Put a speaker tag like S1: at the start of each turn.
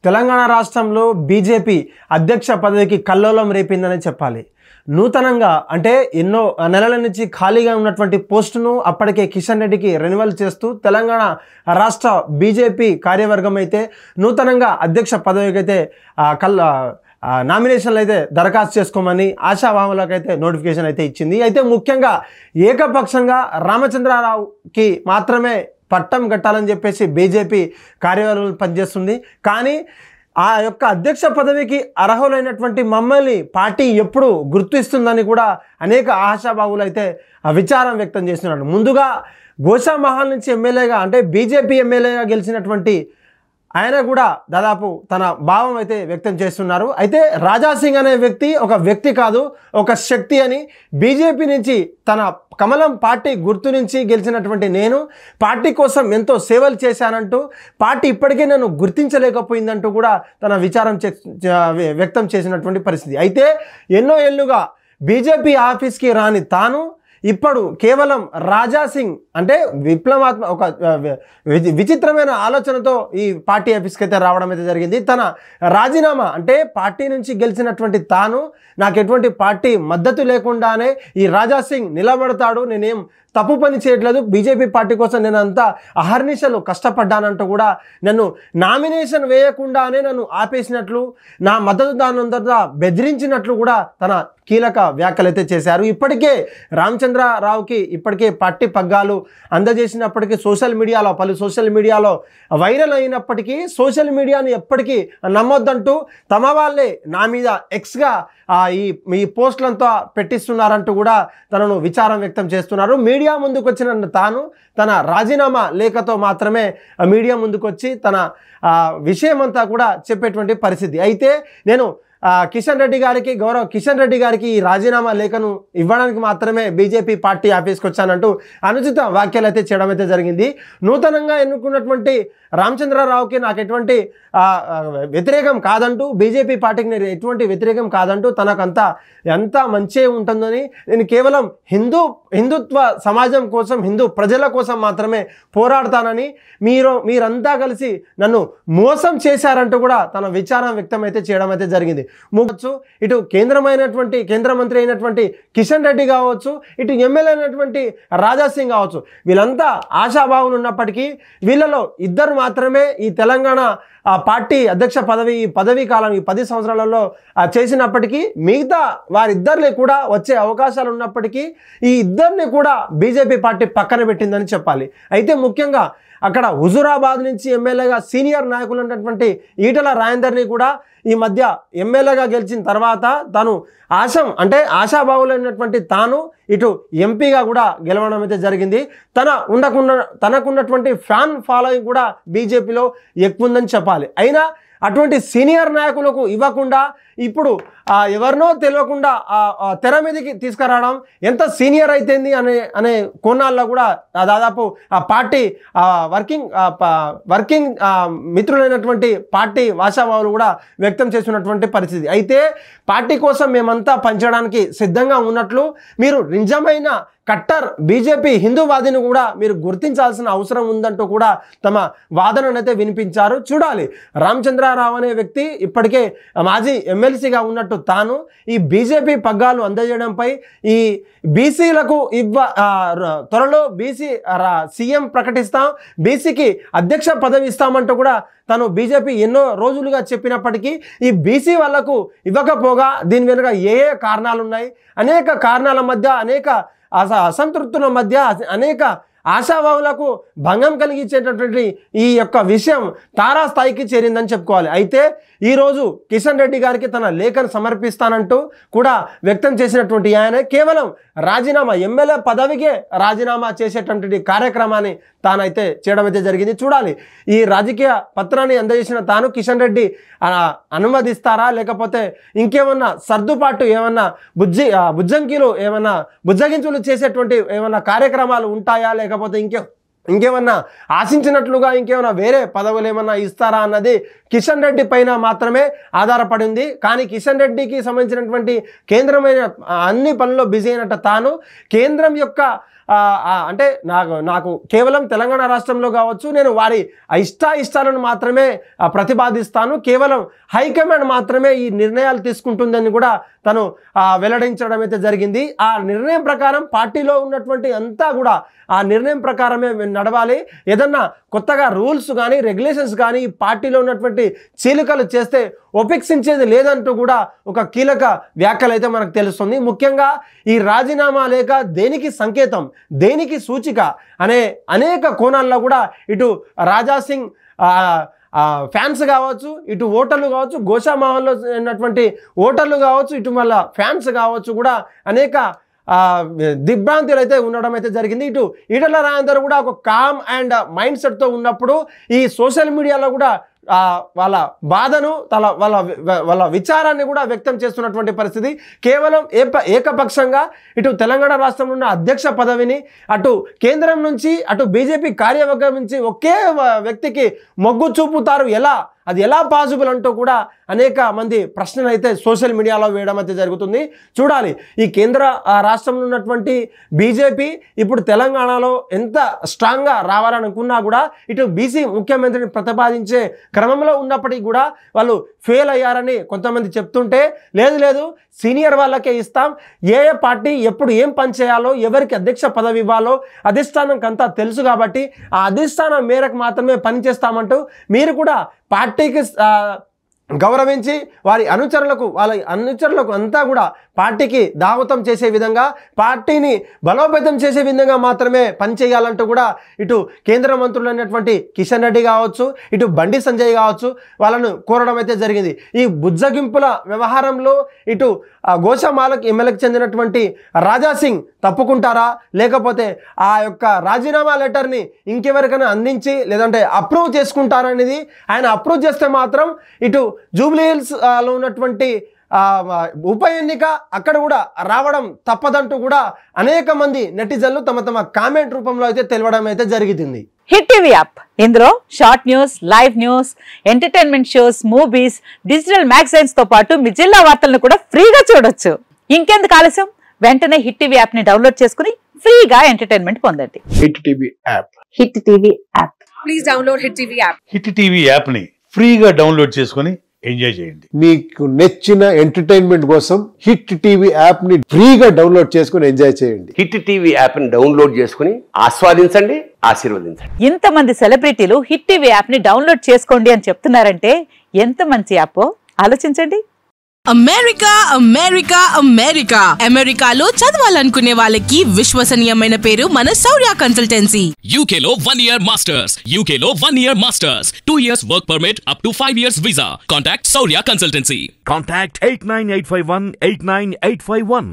S1: తెలంగాణ రాష్ట్రంలో బీజేపీ అధ్యక్ష పదవికి కల్లోలం రేపిందని చెప్పాలి. నూతనంగా అంటే ఎన్నో నెలల నుంచి ఖాళీగా ఉన్నటువంటి పోస్టును అప్పటికే కిషన్ రెడ్డికి రెన్యువల్ చేస్తూ తెలంగాణ రాష్ట్ర బీజేపీ కార్యవర్గం అయితే నూతనంగా అధ్యక్ష పదవికి అయితే నామినేషన్లు అయితే దరఖాస్తు చేసుకోమని ఆశావాహులకైతే నోటిఫికేషన్ అయితే ఇచ్చింది. అయితే ముఖ్యంగా ఏకపక్షంగా రామచంద్రరావుకి మాత్రమే పట్టం కట్టాలని చెప్పేసి బీజేపీ కార్యవర్గం పనిచేస్తుంది. కానీ ఆ యొక్క అధ్యక్ష పదవికి అర్హులైనటువంటి మమ్మల్ని పార్టీ ఎప్పుడు గుర్తిస్తుందని కూడా అనేక ఆశాభావులు అయితే విచారం వ్యక్తం చేస్తున్నారు. ముందుగా గోషామహల్ నుంచి ఎమ్మెల్యేగా అంటే బీజేపీ ఎమ్మెల్యేగా గెలిచినటువంటి ఆయన కూడా దాదాపు తన భావం అయితే వ్యక్తం చేస్తున్నారు. అయితే రాజాసింగ్ అనే వ్యక్తి ఒక వ్యక్తి కాదు, ఒక శక్తి అని బీజేపీ నుంచి తన కమలం పార్టీ గుర్తు నుంచి గెలిచినటువంటి నేను పార్టీ కోసం ఎంతో సేవలు చేశానంటూ పార్టీ ఇప్పటికే నన్ను గుర్తించలేకపోయిందంటూ కూడా తన విచారం వ్యక్తం చేసినటువంటి పరిస్థితి. అయితే ఎన్నో ఏళ్ళుగా బీజేపీ ఆఫీస్కి రాని తాను ఇప్పుడు కేవలం రాజాసింగ్ అంటే విప్లవాత్మక ఒక విచిత్రమైన ఆలోచనతో ఈ పార్టీ ఆఫీస్కి అయితే రావడం అయితే జరిగింది. తన రాజీనామా అంటే పార్టీ నుంచి గెలిచినటువంటి తాను నాకు ఎటువంటి పార్టీ మద్దతు లేకుండానే ఈ రాజాసింగ్ నిలబడతాడు, నేనేం తప్పు పని చేయట్లేదు, బీజేపీ పార్టీ కోసం నేను అంతా అహర్నిశలు కష్టపడ్డానంటూ కూడా నన్ను నామినేషన్ వేయకుండానే నన్ను ఆపేసినట్లు, నా మద్దతుదారులంతా బెదిరించినట్లు కూడా తన కీలక వ్యాఖ్యలు అయితే చేశారు. ఇప్పటికే రామచంద్రరావుకి ఇప్పటికే పార్టీ పగ్గాలు అందజేసినప్పటికీ పలు సోషల్ మీడియాలో వైరల్ అయినప్పటికీ సోషల్ మీడియాని ఎప్పటికీ నమ్మొద్దంటూ తమ వాళ్ళే నా మీద ఎక్స్గా ఈ పోస్టులంతా పెట్టిస్తున్నారంటూ కూడా తనను విచారం వ్యక్తం చేస్తున్నారు. మీడియా ముందుకు వచ్చిన తాను తన రాజీనామా లేఖతో మాత్రమే మీడియా ముందుకు వచ్చి తన విషయమంతా కూడా చెప్పేటువంటి పరిస్థితి. అయితే నేను గౌరవ కిషన్ రెడ్డి గారికి ఈ రాజీనామా లేఖను ఇవ్వడానికి మాత్రమే బీజేపీ పార్టీ ఆఫీస్కి వచ్చానంటూ అనుచిత వ్యాఖ్యలు అయితే చేయడం అయితే జరిగింది. నూతనంగా ఎన్నుకున్నటువంటి రామచంద్రరావుకి నాకు ఎటువంటి వ్యతిరేకం కాదంటూ, బీజేపీ పార్టీకి నేను ఎటువంటి వ్యతిరేకం కాదంటూ, తనకంతా ఎంత మంచి ఉంటుందని, నేను కేవలం హిందుత్వ సమాజం కోసం, హిందూ ప్రజల కోసం మాత్రమే పోరాడతానని మీరంతా కలిసి నన్ను మోసం చేశారంటూ కూడా తన విచారం వ్యక్తం అయితే చేయడం అయితే జరిగింది. ఇటు కేంద్ర మంత్రి అయినటువంటి కిషన్ రెడ్డి కావచ్చు, ఇటు ఎమ్మెల్యే అయినటువంటి రాజాసింగ్ కావచ్చు, వీళ్ళంతా ఆశాభావులు ఉన్నప్పటికీ వీళ్ళలో ఇద్దరు మాత్రమే ఈ తెలంగాణ పార్టీ అధ్యక్ష పదవీ కాలం ఈ 10 సంవత్సరాలలో చేసినప్పటికీ మిగతా వారిద్దరిని కూడా వచ్చే అవకాశాలు ఉన్నప్పటికీ ఈ ఇద్దరిని కూడా బీజేపీ పార్టీ పక్కన పెట్టిందని చెప్పాలి. అయితే ముఖ్యంగా అక్కడ హుజూరాబాద్ నుంచి ఎమ్మెల్యేగా సీనియర్ నాయకులు ఉన్నటువంటి ఈటల రాజేందర్ని కూడా ఈ మధ్య ఎమ్మెల్యేగా గెలిచిన తర్వాత తను ఆశాభావులైనటువంటి తాను ఇటు ఎంపీగా కూడా గెలవడం అయితే జరిగింది. తనకున్నటువంటి ఫ్యాన్ ఫాలోయింగ్ కూడా బీజేపీలో ఎక్కువ ఉందని చెప్పాలి. అయినా అటువంటి సీనియర్ నాయకులకు ఇవ్వకుండా ఇప్పుడు ఎవరినో తెలియకుండా తెర మీదకి తీసుకురావడం ఎంత సీనియర్ అయితేంది అనే కోణాల్లో కూడా దాదాపు ఆ పార్టీ వర్కింగ్ మిత్రులైనటువంటి పార్టీ వాసాభావులు కూడా వ్యక్తం చేస్తున్నటువంటి పరిస్థితి. అయితే పార్టీ కోసం మేమంతా పనిచేయడానికి సిద్ధంగా ఉన్నట్లు, మీరు నిజమైన కట్టర్ బీజేపీ హిందూవాదిని కూడా మీరు గుర్తించాల్సిన అవసరం ఉందంటూ కూడా తమ వాదననైతే వినిపించారు. చూడాలి, రామచంద్రరావు అనే వ్యక్తి ఇప్పటికే మాజీ ఎమ్మెల్సీగా ఉన్నట్టు తాను ఈ బీజేపీ పగ్గాలు అందజేయడంపై ఈ బీసీలకు త్వరలో బీసీ సీఎం ప్రకటిస్తాం, బీసీకి అధ్యక్ష పదవి ఇస్తామంటూ కూడా తను బీజేపీ ఎన్నో రోజులుగా చెప్పినప్పటికీ ఈ బీసీ వాళ్లకు ఇవ్వకపోగా దీని వెనుక ఏ కారణాలు ఉన్నాయి, అనేక కారణాల మధ్య అనేక అసంతృప్తుల మధ్య అనేక ఆశాభావులకు భంగం కలిగించేటటువంటి ఈ యొక్క విషయం తారాస్థాయికి చేరిందని చెప్పుకోవాలి. అయితే ఈరోజు కిషన్ రెడ్డి గారికి తన లేఖను సమర్పిస్తానంటూ కూడా వ్యక్తం చేసినటువంటి ఆయన కేవలం ఎమ్మెల్యే పదవికే రాజీనామా చేసేటటువంటి కార్యక్రమాన్ని తానైతే చేయడం అయితే జరిగింది. చూడాలి, ఈ రాజకీయ పత్రాన్ని అందజేసిన తాను కిషన్ రెడ్డి అనుమతిస్తారా, లేకపోతే ఇంకేమన్నా సర్దుబాటు ఏమన్నా బుజ్జగించులు చేసేటువంటి ఏమన్నా కార్యక్రమాలు ఉంటాయా, లేకపోతే ఇంకేమన్నా ఆశించినట్లుగా ఇంకేమైనా వేరే పదవులు ఏమన్నా ఇస్తారా అన్నది కిషన్ రెడ్డి పైన మాత్రమే ఆధారపడింది. కానీ కిషన్ రెడ్డికి సంబంధించినటువంటి కేంద్రమైన అన్ని పనుల్లో బిజీ అయినట్టు తాను కేంద్రం యొక్క అంటే నాకు కేవలం తెలంగాణ రాష్ట్రంలో కావచ్చు నేను వారి ఇష్టాలను మాత్రమే ప్రతిపాదిస్తాను, కేవలం హైకమాండ్ మాత్రమే ఈ నిర్ణయాలు తీసుకుంటుందని కూడా తను వెల్లడించడం అయితే జరిగింది. ఆ నిర్ణయం ప్రకారం పార్టీలో ఉన్నటువంటి అంతా కూడా ఆ నిర్ణయం ప్రకారమే నడవాలి. ఏదన్నా కొత్తగా రూల్స్ కానీ రెగ్యులేషన్స్ కానీ ఈ పార్టీలో ఉన్నటువంటి చీలికలు చేస్తే ఉపేక్షించేది లేదంటూ కూడా ఒక కీలక వ్యాఖ్యలు అయితే మనకు తెలుస్తుంది. ముఖ్యంగా ఈ రాజీనామా లేఖ దేనికి సంకేతం, దేనికి సూచిక అనే అనేక కోణాల్లో కూడా ఇటు రాజాసింగ్ ఫ్యాన్స్ కావచ్చు, ఇటు ఓటర్లు కావచ్చు, గోషామహల్లో ఉన్నటువంటి ఓటర్లు కావచ్చు, ఇటు మళ్ళీ ఫ్యాన్స్ కావచ్చు కూడా అనేక దిగ్భ్రాంతులు అయితే ఉండడం అయితే జరిగింది. ఇటు ఈటల రాజేందర్ కూడా ఒక కామ్ అండ్ మైండ్ సెట్తో ఉన్నప్పుడు ఈ సోషల్ మీడియాలో కూడా వాళ్ళ బాధను వాళ్ళ విచారాన్ని కూడా వ్యక్తం చేస్తున్నటువంటి పరిస్థితి. కేవలం ఏకపక్షంగా ఇటు తెలంగాణ రాష్ట్రంలో ఉన్న అధ్యక్ష పదవిని అటు కేంద్రం నుంచి అటు బీజేపీ కార్యవర్గం నుంచి ఒకే వ్యక్తికి మొగ్గు చూపుతారు, అది ఎలా పాసిబుల్ అంటూ కూడా అనేక మంది ప్రశ్నలు అయితే సోషల్ మీడియాలో వేయడం అయితే జరుగుతుంది. చూడాలి ఈ కేంద్ర రాష్ట్రంలో ఉన్నటువంటి బీజేపీ ఇప్పుడు తెలంగాణలో ఎంత స్ట్రాంగ్గా రావాలనుకున్నా కూడా ఇటు బీసీ ముఖ్యమంత్రిని ప్రతిపాదించే క్రమంలో ఉన్నప్పటికీ కూడా వాళ్ళు ఫెయిల్ అయ్యారని కొంతమంది చెప్తుంటే, లేదు సీనియర్ వాళ్ళకే ఇస్తాం, ఏ పార్టీ ఎప్పుడు ఏం పని చేయాలో ఎవరికి అధ్యక్ష పదవి ఇవ్వాలో అధిష్టానంకి అంతా తెలుసు కాబట్టి ఆ అధిష్టానం మేరకు మాత్రమే పనిచేస్తామంటూ మీరు కూడా పార్టీకి గౌరవించి వాళ్ళ అనుచరులకు అంతా కూడా పార్టీకి దావతం చేసే విధంగా పార్టీని బలోపేతం చేసే విధంగా మాత్రమే పనిచేయాలంటూ కూడా ఇటు కేంద్ర మంత్రులైనటువంటి కిషన్ రెడ్డి కావచ్చు, ఇటు బండి సంజయ్ కావచ్చు వాళ్ళను కోరడం అయితే జరిగింది. ఈ బుజ్జగింపుల వ్యవహారంలో ఇటు గోషామాలకు ఎమ్మెల్యేకి చెందినటువంటి రాజాసింగ్ తప్పుకుంటారా, లేకపోతే ఆ యొక్క రాజీనామా లెటర్ని ఇంకెవరికైనా అందించి లేదంటే అప్రూవ్ చేసుకుంటారనేది, ఆయన అప్రూవ్ చేస్తే మాత్రం ఇటు జూబ్లీ హిల్స్ లో ఉన్నటువంటి ఉప ఎన్నిక అక్కడ కూడా రావడం తప్పదంటూ కూడా అనేక మంది నెటిజన్లు తమ కామెంట్ రూపంలో అయితే తెలవడం అయితే జరిగింది.
S2: హిట్ టీవీ యాప్, ఇందులో short news, live news, entertainment shows, movies, digital magazines తో పాటు మీ జిల్లా వార్తలను కూడా ఫ్రీగా చూడొచ్చు. ఇంకెందుకు ఆలస్యం, వెంటనే హిట్ టీవీ యాప్ ని డౌన్లోడ్ చేసుకుని ఫ్రీగా ఎంటర్టైన్మెంట్ పొందండి.
S3: Hit TV app,
S2: hit TV app,
S4: please download hit TV app.
S5: Hit TV app ని ఫ్రీగా డౌన్లోడ్ చేసుకుని ఎంజాయ్ చేయండి.
S3: మీకు నచ్చిన ఎంటర్టైన్మెంట్ కోసం హిట్ టీవీ యాప్ ని ఫ్రీగా డౌన్లోడ్ చేసుకుని ఎంజాయ్ చేయండి.
S6: హిట్ టీవీ యాప్ ని డౌన్లోడ్ చేసుకుని ఆస్వాదించండి, ఆశీర్వదించండి.
S2: ఇంతమంది సెలబ్రిటీలు హిట్ టీవీ యాప్ ని డౌన్లోడ్ చేసుకోండి అని చెప్తున్నారంటే ఎంత మంచి యాప్ ఆలోచించండి.
S7: అమెరికాలో చదవాలనుకునే వాళ్ళకి విశ్వసనీయమైన పేరు మన శౌర్య కన్సల్టెన్సీ.
S8: UK లో 1 year masters, UK లో 1 year masters, 2 years work permit up to 5 years visa. Contact Saurya Consultancy.
S9: Contact 89851 89851.